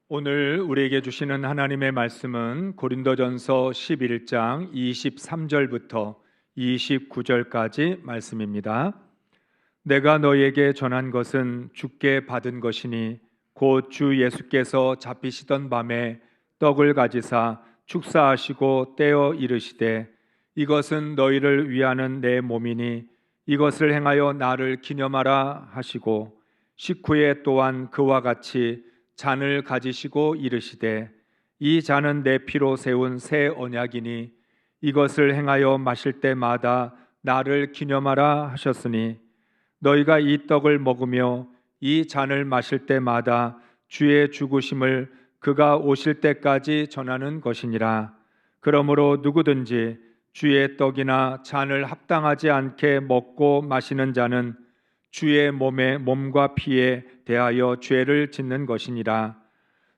오늘 우리에게 주시는 하나님의 말씀은 고린도전서 11장 23절부터 29절까지 말씀입니다. 내가 너희에게 전한 것은 주께 받은 것이니 곧 주 예수께서 잡히시던 밤에 떡을 가지사 축사하시고 떼어 이르시되 이것은 너희를 위하는 내 몸이니 이것을 행하여 나를 기념하라 하시고 식후에 또한 그와 같이 잔을 가지시고 이르시되 이 잔은 내 피로 세운 새 언약이니 이것을 행하여 마실 때마다 나를 기념하라 하셨으니 너희가 이 떡을 먹으며 이 잔을 마실 때마다 주의 죽으심을 그가 오실 때까지 전하는 것이니라. 그러므로 누구든지 주의 떡이나 잔을 합당하지 않게 먹고 마시는 자는 주의 몸과 피에 대하여 죄를 짓는 것이니라.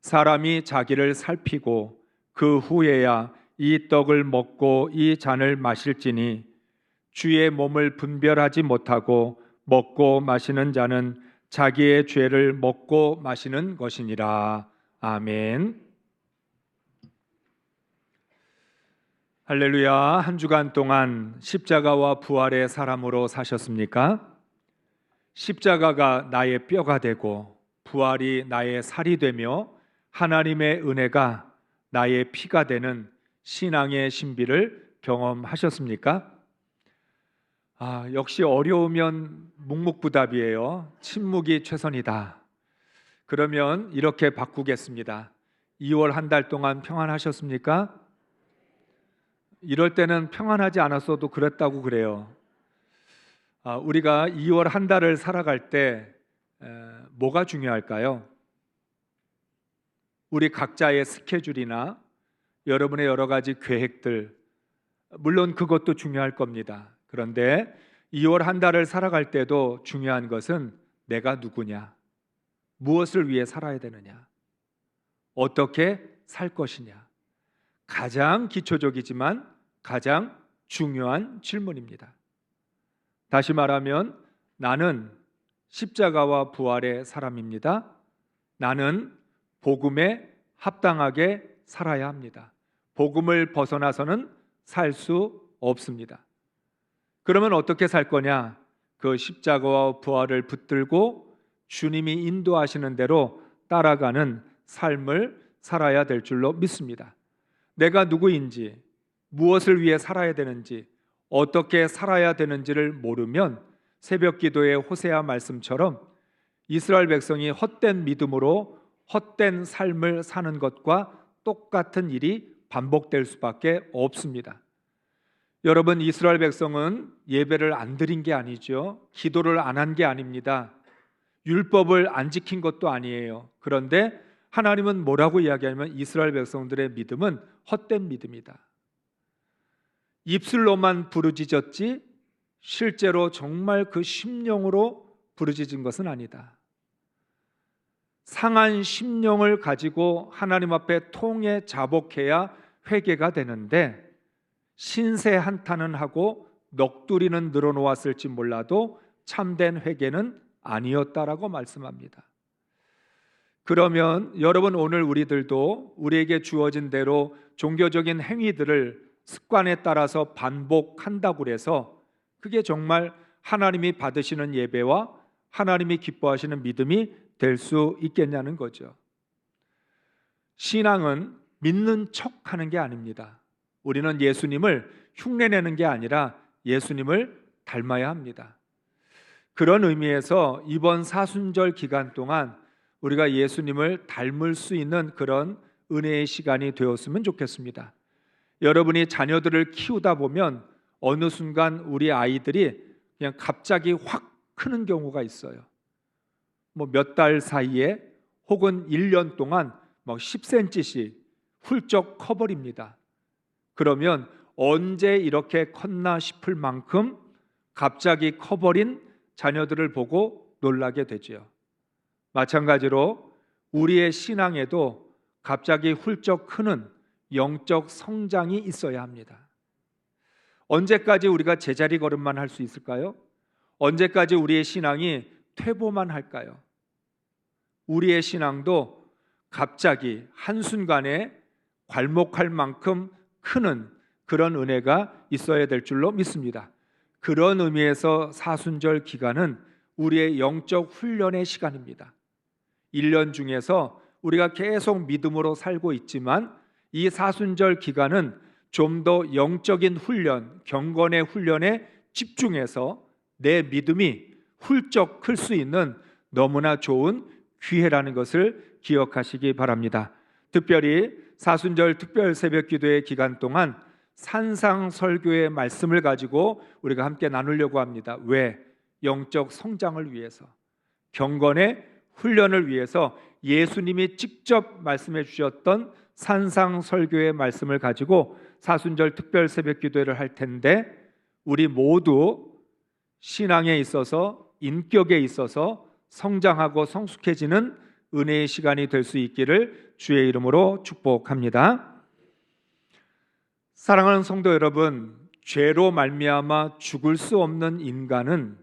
사람이 자기를 살피고 그 후에야 이 떡을 먹고 이 잔을 마실지니 주의 몸을 분별하지 못하고 먹고 마시는 자는 자기의 죄를 먹고 마시는 것이니라. 아멘. 할렐루야. 한 주간 동안 십자가와 부활의 사람으로 사셨습니까? 십자가가 나의 뼈가 되고 부활이 나의 살이 되며 하나님의 은혜가 나의 피가 되는 신앙의 신비를 경험하셨습니까? 역시 어려우면 묵묵부답이에요. 침묵이 최선이다. 그러면 이렇게 바꾸겠습니다. 2월 한 달 동안 평안하셨습니까? 이럴 때는 평안하지 않았어도 그랬다고 그래요. 우리가 2월 한 달을 살아갈 때 뭐가 중요할까요? 우리 각자의 스케줄이나 여러분의 여러 가지 계획들, 물론 그것도 중요할 겁니다. 그런데 2월 한 달을 살아갈 때도 중요한 것은 내가 누구냐, 무엇을 위해 살아야 되느냐, 어떻게 살 것이냐. 가장 기초적이지만 가장 중요한 질문입니다. 다시 말하면 나는 십자가와 부활의 사람입니다. 나는 복음에 합당하게 살아야 합니다. 복음을 벗어나서는 살 수 없습니다. 그러면 어떻게 살 거냐? 그 십자가와 부활을 붙들고 주님이 인도하시는 대로 따라가는 삶을 살아야 될 줄로 믿습니다. 내가 누구인지, 무엇을 위해 살아야 되는지, 어떻게 살아야 되는지를 모르면 새벽 기도의 호세아 말씀처럼 이스라엘 백성이 헛된 믿음으로 헛된 삶을 사는 것과 똑같은 일이 반복될 수밖에 없습니다. 여러분, 이스라엘 백성은 예배를 안 드린 게 아니죠. 기도를 안 한 게 아닙니다. 율법을 안 지킨 것도 아니에요. 그런데 하나님은 뭐라고 이야기하냐면 이스라엘 백성들의 믿음은 헛된 믿음이다. 입술로만 부르짖었지 실제로 정말 그 심령으로 부르짖은 것은 아니다. 상한 심령을 가지고 하나님 앞에 통해 자복해야 회개가 되는데 신세 한탄은 하고 넋두리는 늘어놓았을지 몰라도 참된 회개는 아니었다라고 말씀합니다. 그러면 여러분, 오늘 우리들도 우리에게 주어진 대로 종교적인 행위들을 습관에 따라서 반복한다고 해서 그게 정말 하나님이 받으시는 예배와 하나님이 기뻐하시는 믿음이 될 수 있겠냐는 거죠. 신앙은 믿는 척하는 게 아닙니다. 우리는 예수님을 흉내내는 게 아니라 예수님을 닮아야 합니다. 그런 의미에서 이번 사순절 기간 동안 우리가 예수님을 닮을 수 있는 그런 은혜의 시간이 되었으면 좋겠습니다. 여러분이 자녀들을 키우다 보면 어느 순간 우리 아이들이 그냥 갑자기 확 크는 경우가 있어요. 몇 달 사이에 혹은 1년 동안 10cm씩 훌쩍 커버립니다. 그러면 언제 이렇게 컸나 싶을 만큼 갑자기 커버린 자녀들을 보고 놀라게 되죠. 마찬가지로 우리의 신앙에도 갑자기 훌쩍 크는 영적 성장이 있어야 합니다. 언제까지 우리가 제자리 걸음만 할 수 있을까요? 언제까지 우리의 신앙이 퇴보만 할까요? 우리의 신앙도 갑자기 한순간에 괄목할 만큼 크는 그런 은혜가 있어야 될 줄로 믿습니다. 그런 의미에서 사순절 기간은 우리의 영적 훈련의 시간입니다. 1년 중에서 우리가 계속 믿음으로 살고 있지만 이 사순절 기간은 좀 더 영적인 훈련, 경건의 훈련에 집중해서 내 믿음이 훌쩍 클 수 있는 너무나 좋은 기회라는 것을 기억하시기 바랍니다. 특별히 사순절 특별 새벽 기도의 기간 동안 산상설교의 말씀을 가지고 우리가 함께 나누려고 합니다. 왜? 영적 성장을 위해서, 경건의 훈련을 위해서 예수님이 직접 말씀해 주셨던 산상설교의 말씀을 가지고 사순절 특별 새벽 기도를 할 텐데, 우리 모두 신앙에 있어서, 인격에 있어서 성장하고 성숙해지는 은혜의 시간이 될 수 있기를 주의 이름으로 축복합니다. 사랑하는 성도 여러분, 죄로 말미암아 죽을 수 없는 인간은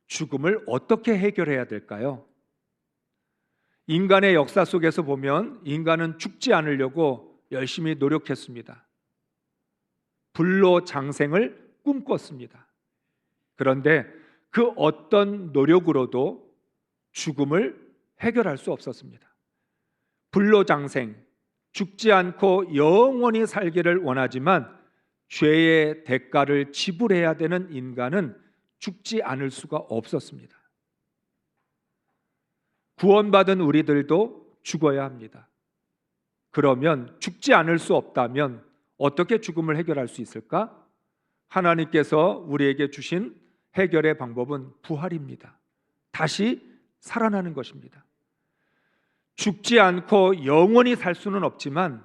죽음을 어떻게 해결해야 될까요? 인간의 역사 속에서 보면 인간은 죽지 않으려고 열심히 노력했습니다. 불로장생을 꿈꿨습니다. 그런데 그 어떤 노력으로도 죽음을 해결할 수 없었습니다. 불로장생, 죽지 않고 영원히 살기를 원하지만 죄의 대가를 지불해야 되는 인간은 죽지 않을 수가 없었습니다. 구원받은 우리들도 죽어야 합니다. 그러면 죽지 않을 수 없다면 어떻게 죽음을 해결할 수 있을까? 하나님께서 우리에게 주신 해결의 방법은 부활입니다. 다시 살아나는 것입니다. 죽지 않고 영원히 살 수는 없지만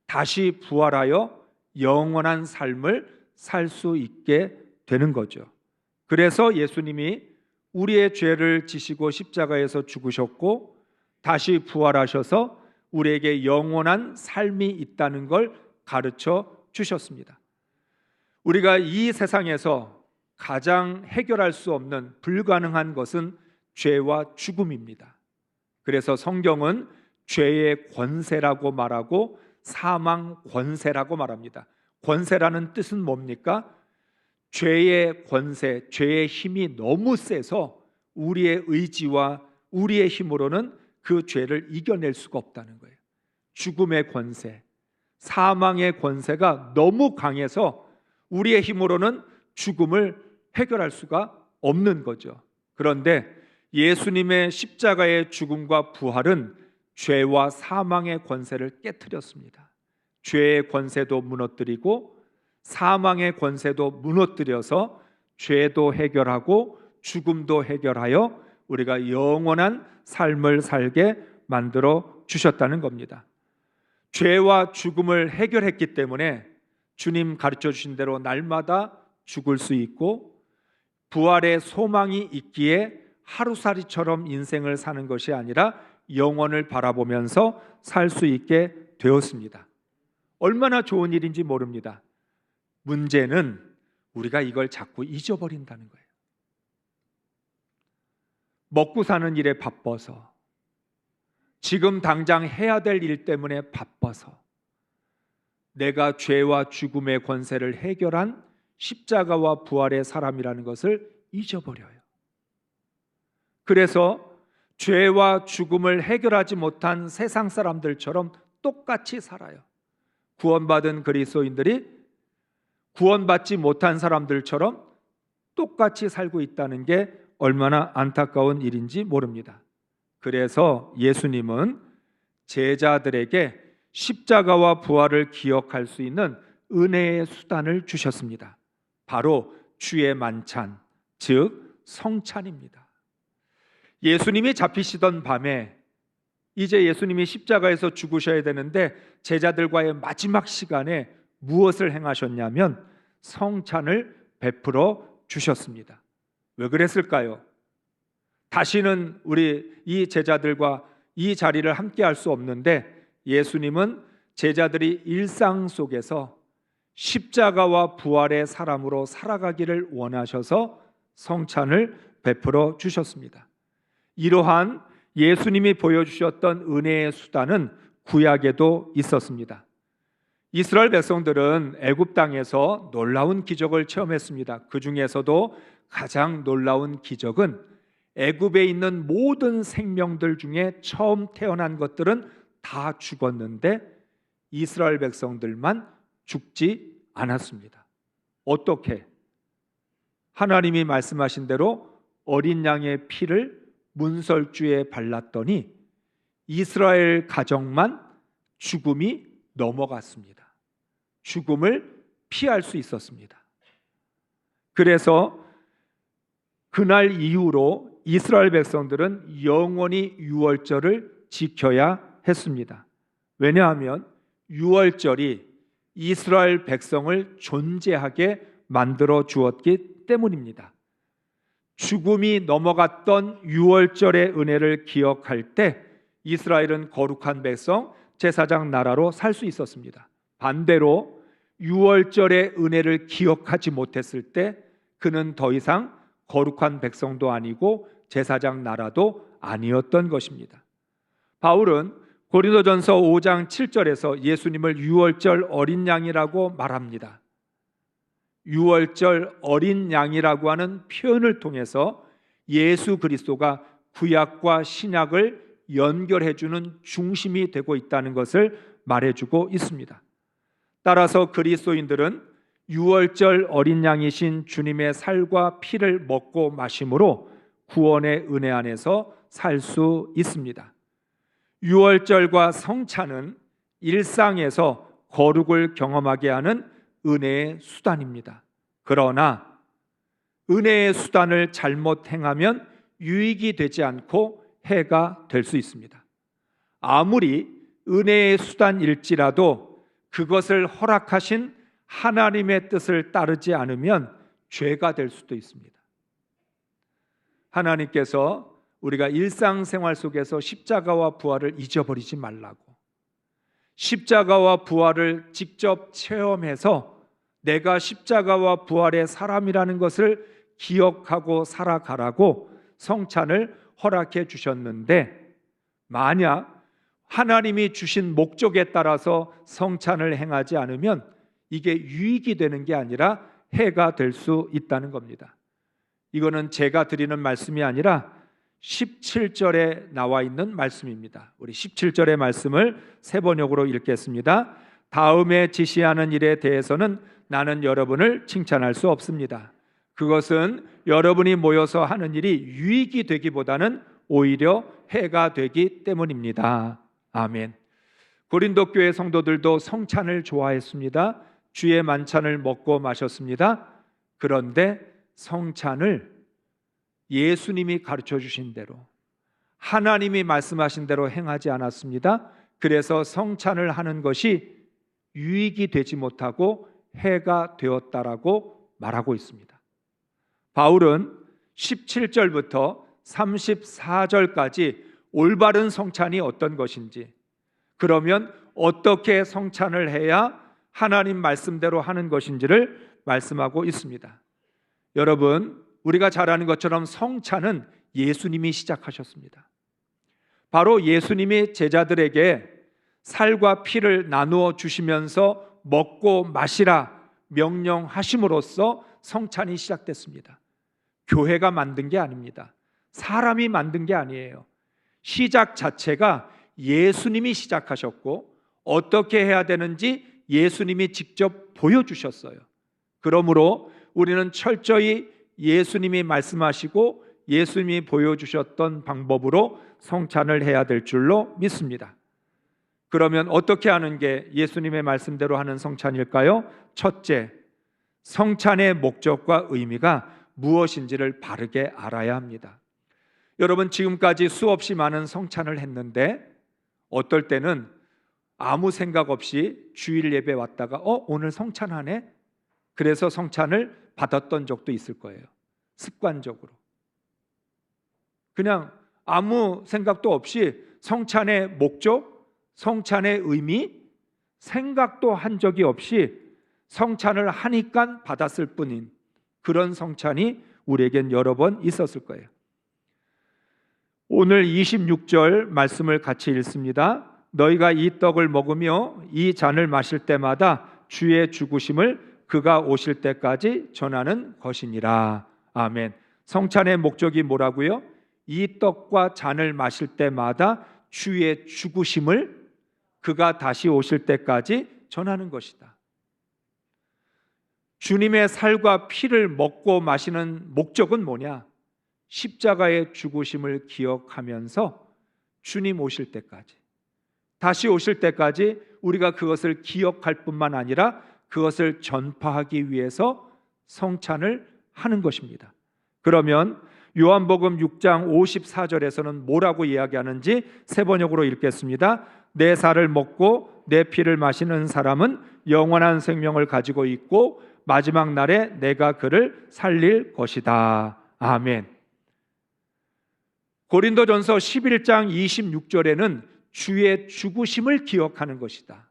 다시 부활하여 영원한 삶을 살 수 있게 되는 거죠. 그래서 예수님이 우리의 죄를 지시고 십자가에서 죽으셨고 다시 부활하셔서 우리에게 영원한 삶이 있다는 걸 가르쳐 주셨습니다. 우리가 이 세상에서 가장 해결할 수 없는 불가능한 것은 죄와 죽음입니다. 그래서 성경은 죄의 권세라고 말하고 사망 권세라고 말합니다. 권세라는 뜻은 뭡니까? 죄의 권세, 죄의 힘이 너무 세서 우리의 의지와 우리의 힘으로는 그 죄를 이겨낼 수가 없다는 거예요. 죽음의 권세, 사망의 권세가 너무 강해서 우리의 힘으로는 죽음을 해결할 수가 없는 거죠. 그런데 예수님의 십자가의 죽음과 부활은 죄와 사망의 권세를 깨트렸습니다. 죄의 권세도 무너뜨리고 사망의 권세도 무너뜨려서 죄도 해결하고 죽음도 해결하여 우리가 영원한 삶을 살게 만들어 주셨다는 겁니다. 죄와 죽음을 해결했기 때문에 주님 가르쳐 주신 대로 날마다 죽을 수 있고 부활의 소망이 있기에 하루살이처럼 인생을 사는 것이 아니라 영원을 바라보면서 살 수 있게 되었습니다. 얼마나 좋은 일인지 모릅니다. 문제는 우리가 이걸 자꾸 잊어버린다는 거예요. 먹고 사는 일에 바빠서, 지금 당장 해야 될 일 때문에 바빠서 내가 죄와 죽음의 권세를 해결한 십자가와 부활의 사람이라는 것을 잊어버려요. 그래서 죄와 죽음을 해결하지 못한 세상 사람들처럼 똑같이 살아요. 구원받은 그리스도인들이 구원받지 못한 사람들처럼 똑같이 살고 있다는 게 얼마나 안타까운 일인지 모릅니다. 그래서 예수님은 제자들에게 십자가와 부활을 기억할 수 있는 은혜의 수단을 주셨습니다. 바로 주의 만찬, 즉 성찬입니다. 예수님이 잡히시던 밤에 이제 예수님이 십자가에서 죽으셔야 되는데 제자들과의 마지막 시간에 무엇을 행하셨냐면 성찬을 베풀어 주셨습니다. 왜 그랬을까요? 다시는 우리 이 제자들과 이 자리를 함께 할 수 없는데 예수님은 제자들이 일상 속에서 십자가와 부활의 사람으로 살아가기를 원하셔서 성찬을 베풀어 주셨습니다. 이러한 예수님이 보여주셨던 은혜의 수단은 구약에도 있었습니다. 이스라엘 백성들은 애굽 땅에서 놀라운 기적을 체험했습니다. 그 중에서도 가장 놀라운 기적은 애굽에 있는 모든 생명들 중에 처음 태어난 것들은 다 죽었는데 이스라엘 백성들만 죽지 않았습니다. 어떻게? 하나님이 말씀하신 대로 어린 양의 피를 문설주에 발랐더니 이스라엘 가정만 죽음이 넘어갔습니다. 죽음을 피할 수 있었습니다. 그래서 그날 이후로 이스라엘 백성들은 영원히 유월절을 지켜야 했습니다. 왜냐하면 유월절이 이스라엘 백성을 존재하게 만들어 주었기 때문입니다. 죽음이 넘어갔던 유월절의 은혜를 기억할 때 이스라엘은 거룩한 백성, 제사장 나라로 살 수 있었습니다. 반대로 유월절의 은혜를 기억하지 못했을 때 그는 더 이상 거룩한 백성도 아니고 제사장 나라도 아니었던 것입니다. 바울은 고린도전서 5장 7절에서 예수님을 유월절 어린 양이라고 말합니다. 유월절 어린 양이라고 하는 표현을 통해서 예수 그리스도가 구약과 신약을 연결해주는 중심이 되고 있다는 것을 말해주고 있습니다. 따라서 그리스도인들은 유월절 어린 양이신 주님의 살과 피를 먹고 마심으로 구원의 은혜 안에서 살 수 있습니다. 유월절과 성찬은 일상에서 거룩을 경험하게 하는 은혜의 수단입니다. 그러나 은혜의 수단을 잘못 행하면 유익이 되지 않고 해가 될 수 있습니다. 아무리 은혜의 수단일지라도 그것을 허락하신 하나님의 뜻을 따르지 않으면 죄가 될 수도 있습니다. 하나님께서 우리가 일상생활 속에서 십자가와 부활을 잊어버리지 말라고, 십자가와 부활을 직접 체험해서 내가 십자가와 부활의 사람이라는 것을 기억하고 살아가라고 성찬을 허락해 주셨는데, 만약 하나님이 주신 목적에 따라서 성찬을 행하지 않으면 이게 유익이 되는 게 아니라 해가 될 수 있다는 겁니다. 이거는 제가 드리는 말씀이 아니라 17절에 나와 있는 말씀입니다. 우리 17절의 말씀을 세 번역으로 읽겠습니다. 다음에 지시하는 일에 대해서는 나는 여러분을 칭찬할 수 없습니다. 그것은 여러분이 모여서 하는 일이 유익이 되기보다는 오히려 해가 되기 때문입니다. 아멘. 고린도 교회 성도들도 성찬을 좋아했습니다. 주의 만찬을 먹고 마셨습니다. 그런데 성찬을 예수님이 가르쳐 주신 대로, 하나님이 말씀하신 대로 행하지 않았습니다. 그래서 성찬을 하는 것이 유익이 되지 못하고 해가 되었다라고 말하고 있습니다. 바울은 17절부터 34절까지 올바른 성찬이 어떤 것인지, 그러면 어떻게 성찬을 해야 하나님 말씀대로 하는 것인지를 말씀하고 있습니다. 여러분, 우리가 잘 아는 것처럼 성찬은 예수님이 시작하셨습니다. 바로 예수님이 제자들에게 살과 피를 나누어 주시면서 먹고 마시라 명령하심으로써 성찬이 시작됐습니다. 교회가 만든 게 아닙니다. 사람이 만든 게 아니에요. 시작 자체가 예수님이 시작하셨고 어떻게 해야 되는지 예수님이 직접 보여주셨어요. 그러므로 우리는 철저히 예수님이 말씀하시고 예수님이 보여주셨던 방법으로 성찬을 해야 될 줄로 믿습니다. 그러면 어떻게 하는 게 예수님의 말씀대로 하는 성찬일까요? 첫째, 성찬의 목적과 의미가 무엇인지를 바르게 알아야 합니다. 여러분, 지금까지 수없이 많은 성찬을 했는데 어떨 때는 아무 생각 없이 주일 예배 왔다가 오늘 성찬하네? 그래서 성찬을 받았던 적도 있을 거예요. 습관적으로 그냥 아무 생각도 없이 성찬의 목적, 성찬의 의미 생각도 한 적이 없이 성찬을 하니까 받았을 뿐인 그런 성찬이 우리에겐 여러 번 있었을 거예요. 오늘 26절 말씀을 같이 읽습니다. 너희가 이 떡을 먹으며 이 잔을 마실 때마다 주의 죽으심을 그가 오실 때까지 전하는 것이니라. 아멘. 성찬의 목적이 뭐라고요? 이 떡과 잔을 마실 때마다 주의 죽으심을 그가 다시 오실 때까지 전하는 것이다. 주님의 살과 피를 먹고 마시는 목적은 뭐냐? 십자가의 죽으심을 기억하면서 주님 오실 때까지, 다시 오실 때까지 우리가 그것을 기억할 뿐만 아니라 그것을 전파하기 위해서 성찬을 하는 것입니다. 그러면 요한복음 6장 54절에서는 뭐라고 이야기하는지 세 번역으로 읽겠습니다. 내 살을 먹고 내 피를 마시는 사람은 영원한 생명을 가지고 있고 마지막 날에 내가 그를 살릴 것이다. 아멘. 고린도전서 11장 26절에는 주의 죽으심을 기억하는 것이다.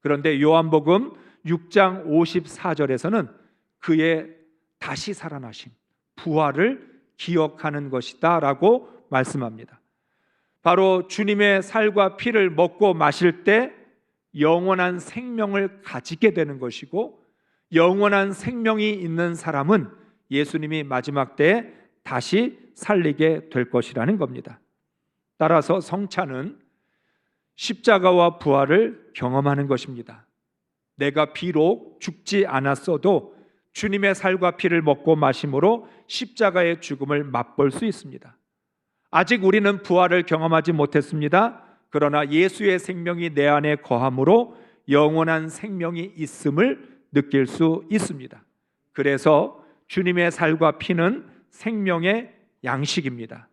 그런데 요한복음 6장 54절에서는 그의 다시 살아나심, 부활을 기억하는 것이다 라고 말씀합니다. 바로 주님의 살과 피를 먹고 마실 때 영원한 생명을 가지게 되는 것이고, 영원한 생명이 있는 사람은 예수님이 마지막 때에 다시 살리게 될 것이라는 겁니다. 따라서 성찬은 십자가와 부활을 경험하는 것입니다. 내가 비록 죽지 않았어도 주님의 살과 피를 먹고 마심으로 십자가의 죽음을 맛볼 수 있습니다. 아직 우리는 부활을 경험하지 못했습니다. 그러나 예수의 생명이 내 안에 거함으로 영원한 생명이 있음을 느낄 수 있습니다. 그래서 주님의 살과 피는 생명의 양식입니다.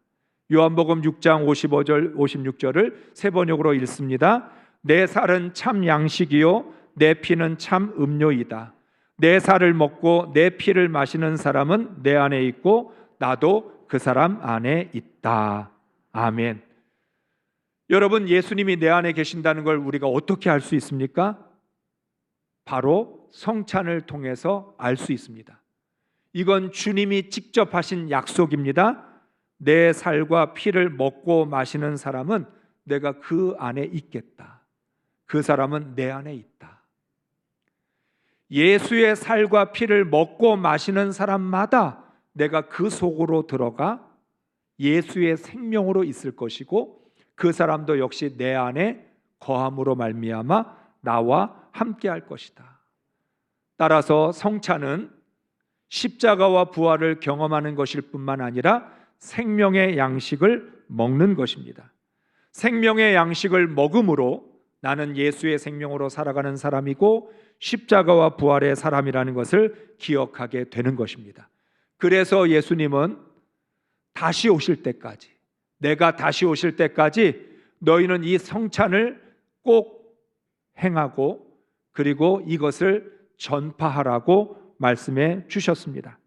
요한복음 6장 55절 56절을 세 번역으로 읽습니다. 내 살은 참 양식이요 내 피는 참 음료이다. 내 살을 먹고 내 피를 마시는 사람은 내 안에 있고 나도 그 사람 안에 있다. 아멘. 여러분, 예수님이 내 안에 계신다는 걸 우리가 어떻게 알 수 있습니까? 바로 성찬을 통해서 알 수 있습니다. 이건 주님이 직접 하신 약속입니다. 내 살과 피를 먹고 마시는 사람은 내가 그 안에 있겠다. 그 사람은 내 안에 있다. 예수의 살과 피를 먹고 마시는 사람마다 내가 그 속으로 들어가 예수의 생명으로 있을 것이고, 그 사람도 역시 내 안에 거함으로 말미암아 나와 함께 할 것이다. 따라서 성찬은 십자가와 부활을 경험하는 것일 뿐만 아니라 생명의 양식을 먹는 것입니다. 생명의 양식을 먹음으로 나는 예수의 생명으로 살아가는 사람이고 십자가와 부활의 사람이라는 것을 기억하게 되는 것입니다. 그래서 예수님은 다시 오실 때까지, 내가 다시 오실 때까지 너희는 이 성찬을 꼭 행하고 그리고 이것을 전파하라고 말씀해 주셨습니다.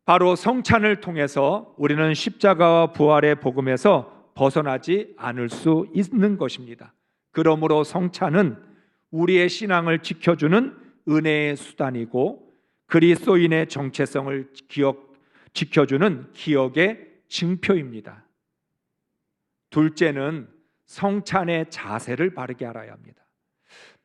바로 성찬을 통해서 우리는 십자가와 부활의 복음에서 벗어나지 않을 수 있는 것입니다. 그러므로 성찬은 우리의 신앙을 지켜주는 은혜의 수단이고 그리스도인의 정체성을 지켜주는 기억의 증표입니다. 둘째는 성찬의 자세를 바르게 알아야 합니다.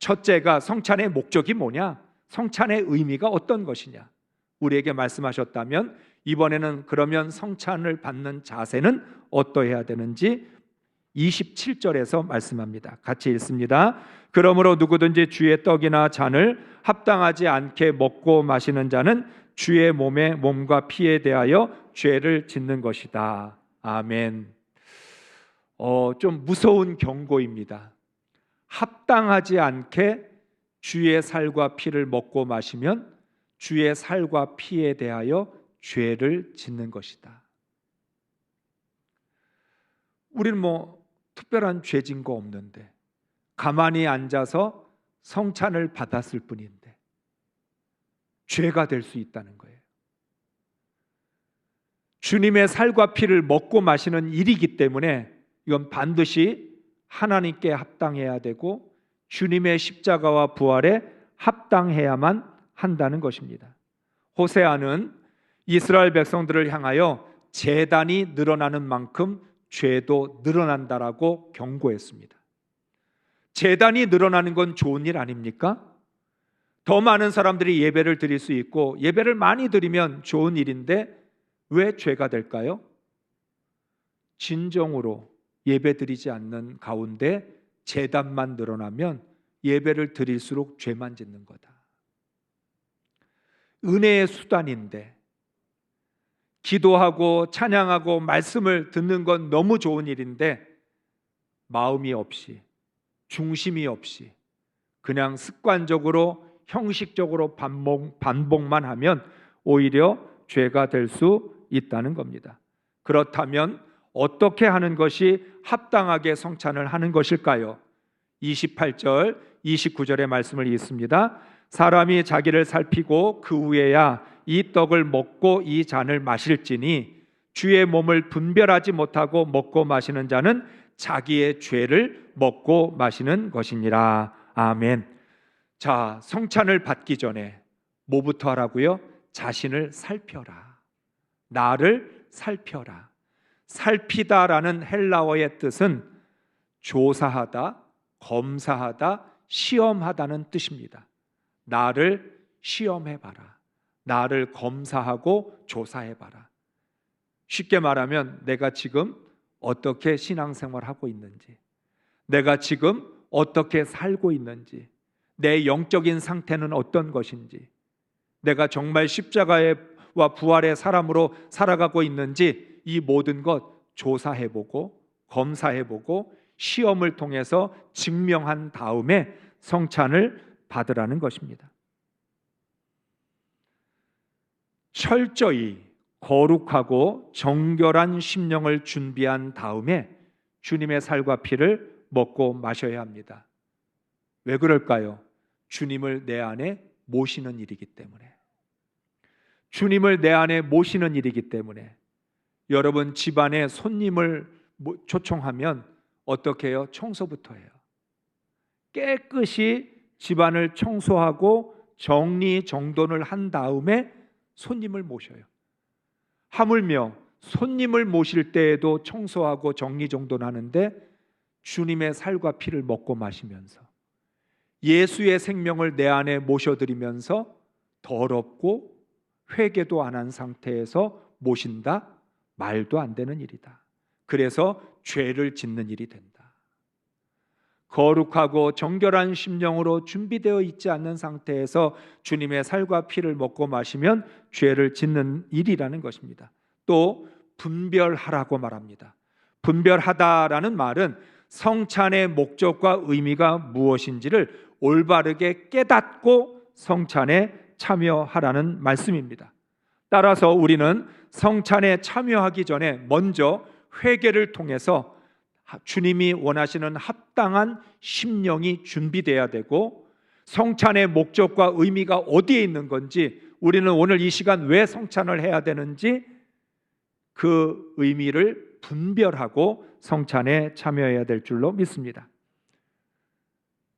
첫째가 성찬의 목적이 뭐냐? 성찬의 의미가 어떤 것이냐? 우리에게 말씀하셨다면 이번에는 그러면 성찬을 받는 자세는 어떠해야 되는지 27절에서 말씀합니다. 같이 읽습니다. 그러므로 누구든지 주의 떡이나 잔을 합당하지 않게 먹고 마시는 자는 주의 몸과 피에 대하여 죄를 짓는 것이다. 아멘. 좀 무서운 경고입니다. 합당하지 않게 주의 살과 피를 먹고 마시면 주의 살과 피에 대하여 죄를 짓는 것이다. 우리는 특별한 죄 진 거 없는데 가만히 앉아서 성찬을 받았을 뿐인데 죄가 될 수 있다는 거예요. 주님의 살과 피를 먹고 마시는 일이기 때문에 이건 반드시 하나님께 합당해야 되고 주님의 십자가와 부활에 합당해야만 한다는 것입니다. 호세아는 이스라엘 백성들을 향하여 제단이 늘어나는 만큼 죄도 늘어난다라고 경고했습니다. 제단이 늘어나는 건 좋은 일 아닙니까? 더 많은 사람들이 예배를 드릴 수 있고 예배를 많이 드리면 좋은 일인데 왜 죄가 될까요? 진정으로 예배 드리지 않는 가운데 제단만 늘어나면 예배를 드릴수록 죄만 짓는 거다. 은혜의 수단인데 기도하고 찬양하고 말씀을 듣는 건 너무 좋은 일인데 마음이 없이, 중심이 없이 그냥 습관적으로 형식적으로 반복만 하면 오히려 죄가 될 수 있다는 겁니다. 그렇다면 어떻게 하는 것이 합당하게 성찬을 하는 것일까요? 28절, 29절의 말씀을 읽습니다. 사람이 자기를 살피고 그 후에야 이 떡을 먹고 이 잔을 마실지니 주의 몸을 분별하지 못하고 먹고 마시는 자는 자기의 죄를 먹고 마시는 것이니라. 아멘. 자, 성찬을 받기 전에 뭐부터 하라고요? 자신을 살펴라. 나를 살펴라. 살피다라는 헬라어의 뜻은 조사하다, 검사하다, 시험하다는 뜻입니다. 나를 시험해봐라. 나를 검사하고 조사해봐라. 쉽게 말하면 내가 지금 어떻게 신앙생활하고 있는지, 내가 지금 어떻게 살고 있는지, 내 영적인 상태는 어떤 것인지, 내가 정말 십자가와 부활의 사람으로 살아가고 있는지 이 모든 것 조사해보고 검사해보고 시험을 통해서 증명한 다음에 성찬을 받으라는 것입니다. 철저히 거룩하고 정결한 심령을 준비한 다음에 주님의 살과 피를 먹고 마셔야 합니다. 왜 그럴까요? 주님을 내 안에 모시는 일이기 때문에. 주님을 내 안에 모시는 일이기 때문에. 여러분 집안에 손님을 초청하면 어떻게 해요? 청소부터 해요. 깨끗이 집안을 청소하고 정리정돈을 한 다음에 손님을 모셔요. 하물며 손님을 모실 때에도 청소하고 정리정돈하는데 주님의 살과 피를 먹고 마시면서 예수의 생명을 내 안에 모셔드리면서 더럽고 회개도 안 한 상태에서 모신다? 말도 안 되는 일이다. 그래서 죄를 짓는 일이 된다. 거룩하고 정결한 심령으로 준비되어 있지 않는 상태에서 주님의 살과 피를 먹고 마시면 죄를 짓는 일이라는 것입니다. 또 분별하라고 말합니다. 분별하다라는 말은 성찬의 목적과 의미가 무엇인지를 올바르게 깨닫고 성찬에 참여하라는 말씀입니다. 따라서 우리는 성찬에 참여하기 전에 먼저 회개를 통해서 주님이 원하시는 합당한 심령이 준비되어야 되고 성찬의 목적과 의미가 어디에 있는 건지, 우리는 오늘 이 시간 왜 성찬을 해야 되는지 그 의미를 분별하고 성찬에 참여해야 될 줄로 믿습니다.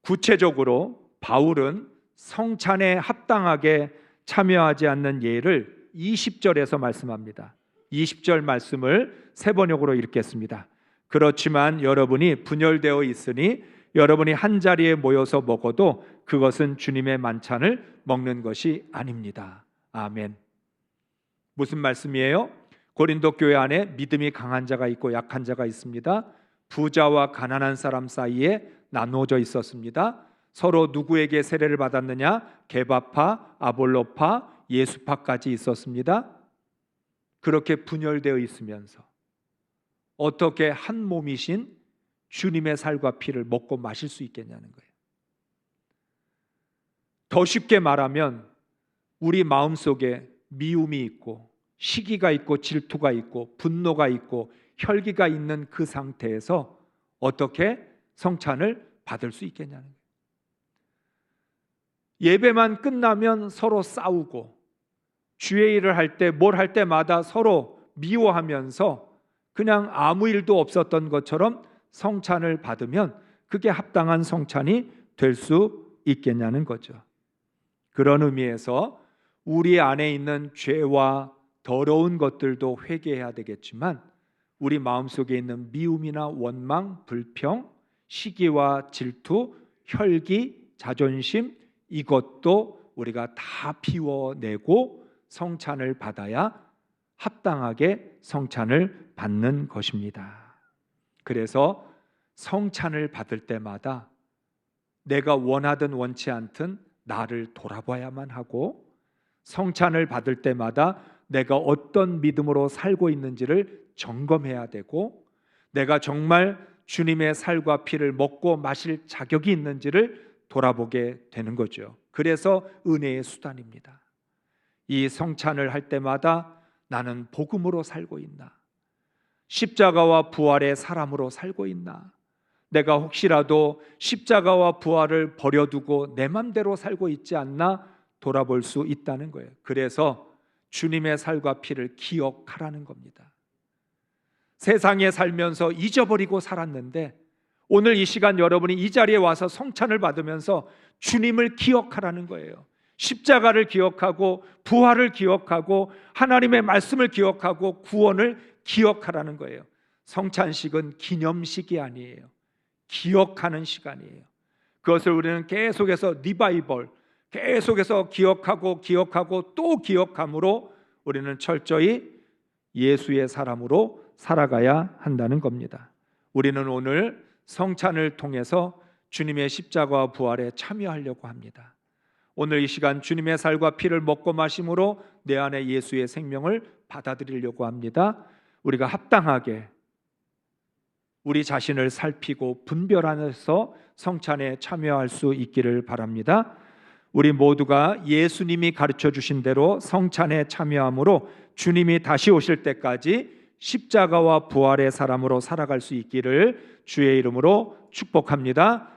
구체적으로 바울은 성찬에 합당하게 참여하지 않는 예를 20절에서 말씀합니다. 20절 말씀을 세 번역으로 읽겠습니다. 그렇지만 여러분이 분열되어 있으니 여러분이 한자리에 모여서 먹어도 그것은 주님의 만찬을 먹는 것이 아닙니다. 아멘. 무슨 말씀이에요? 고린도 교회 안에 믿음이 강한 자가 있고 약한 자가 있습니다. 부자와 가난한 사람 사이에 나누어져 있었습니다. 서로 누구에게 세례를 받았느냐? 게바파, 아볼로파, 예수파까지 있었습니다. 그렇게 분열되어 있으면서 어떻게 한 몸이신 주님의 살과 피를 먹고 마실 수 있겠냐는 거예요. 더 쉽게 말하면 우리 마음속에 미움이 있고 시기가 있고 질투가 있고 분노가 있고 혈기가 있는 그 상태에서 어떻게 성찬을 받을 수 있겠냐는 거예요. 예배만 끝나면 서로 싸우고 주의 일을 할 때 뭘 할 때마다 서로 미워하면서 그냥 아무 일도 없었던 것처럼 성찬을 받으면 그게 합당한 성찬이 될 수 있겠냐는 거죠. 그런 의미에서 우리 안에 있는 죄와 더러운 것들도 회개해야 되겠지만 우리 마음속에 있는 미움이나 원망, 불평, 시기와 질투, 혈기, 자존심, 이것도 우리가 다 비워내고 성찬을 받아야 합당하게 성찬을 받는 것입니다. 그래서 성찬을 받을 때마다 내가 원하든 원치 않든 나를 돌아봐야만 하고, 성찬을 받을 때마다 내가 어떤 믿음으로 살고 있는지를 점검해야 되고, 내가 정말 주님의 살과 피를 먹고 마실 자격이 있는지를 돌아보게 되는 거죠. 그래서 은혜의 수단입니다. 이 성찬을 할 때마다 나는 복음으로 살고 있나? 십자가와 부활의 사람으로 살고 있나? 내가 혹시라도 십자가와 부활을 버려두고 내 맘대로 살고 있지 않나 돌아볼 수 있다는 거예요. 그래서 주님의 살과 피를 기억하라는 겁니다. 세상에 살면서 잊어버리고 살았는데 오늘 이 시간 여러분이 이 자리에 와서 성찬을 받으면서 주님을 기억하라는 거예요. 십자가를 기억하고 부활을 기억하고 하나님의 말씀을 기억하고 구원을 기억하라는 거예요. 성찬식은 기념식이 아니에요. 기억하는 시간이에요. 그것을 우리는 계속해서 리바이벌, 계속해서 기억하고 또 기억함으로 우리는 철저히 예수의 사람으로 살아가야 한다는 겁니다. 우리는 오늘 성찬을 통해서 주님의 십자가와 부활에 참여하려고 합니다. 오늘 이 시간 주님의 살과 피를 먹고 마심으로 내 안에 예수의 생명을 받아들이려고 합니다. 우리가 합당하게 우리 자신을 살피고 분별하면서 성찬에 참여할 수 있기를 바랍니다. 우리 모두가 예수님이 가르쳐 주신 대로 성찬에 참여함으로 주님이 다시 오실 때까지 십자가와 부활의 사람으로 살아갈 수 있기를 주의 이름으로 축복합니다.